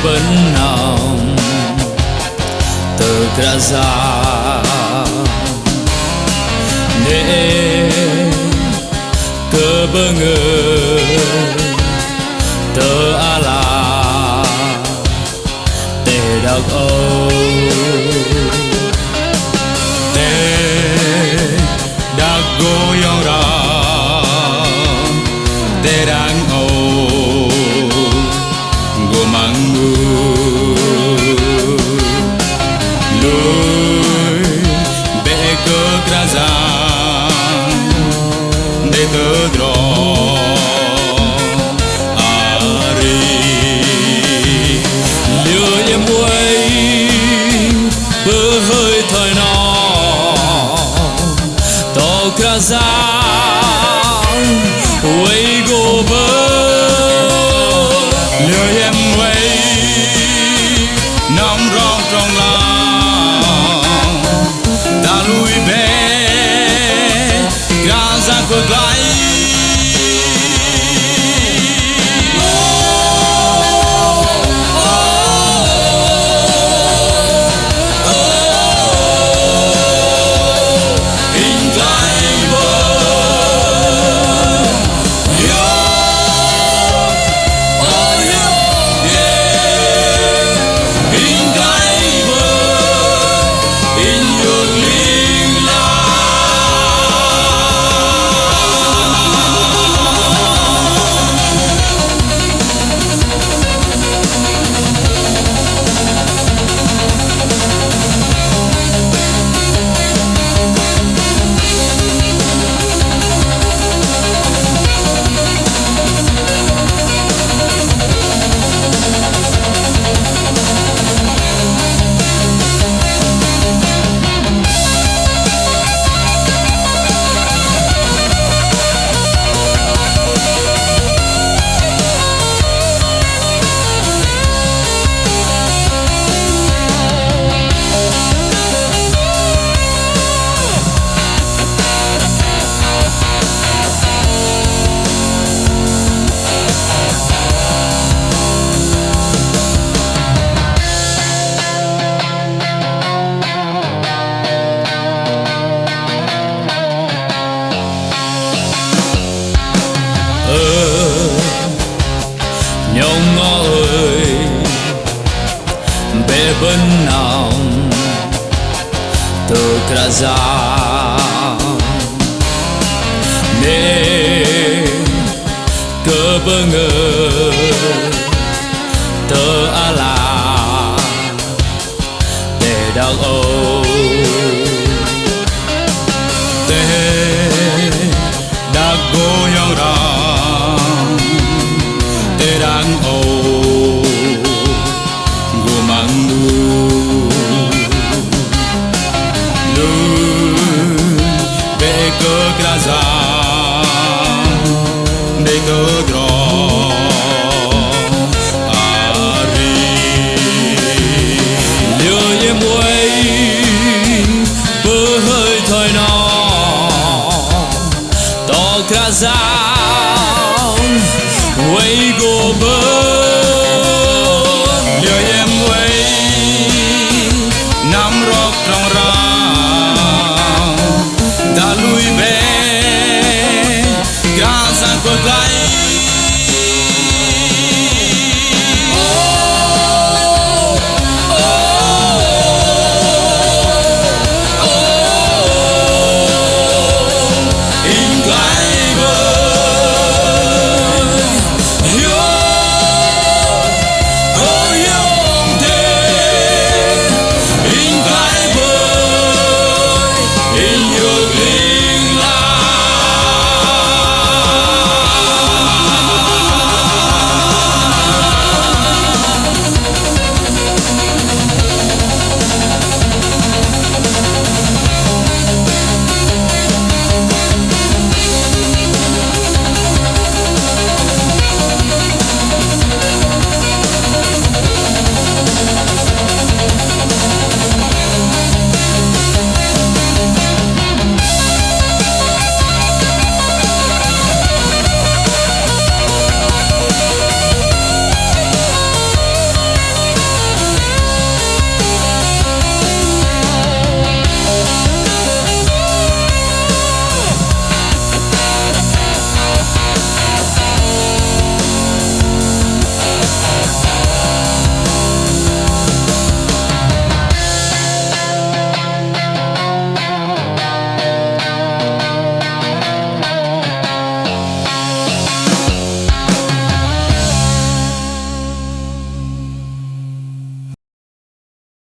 benang terkerasa ne kebengen teala te dak âu te dak goyang ra te đang âu go mangu lui be ke kerajaan de tedro ari liu em quay bơ hơi thời nào to kerajaan quay go bơ liu em quay nóng rong trong lòng ta lui bé kerajaan berkelahi. Inh Klaih Bơih, Inh Klaih Bơih, in nhược linh nhông ngó ơi be benang terkerajaan ne kebengen teala te dak âu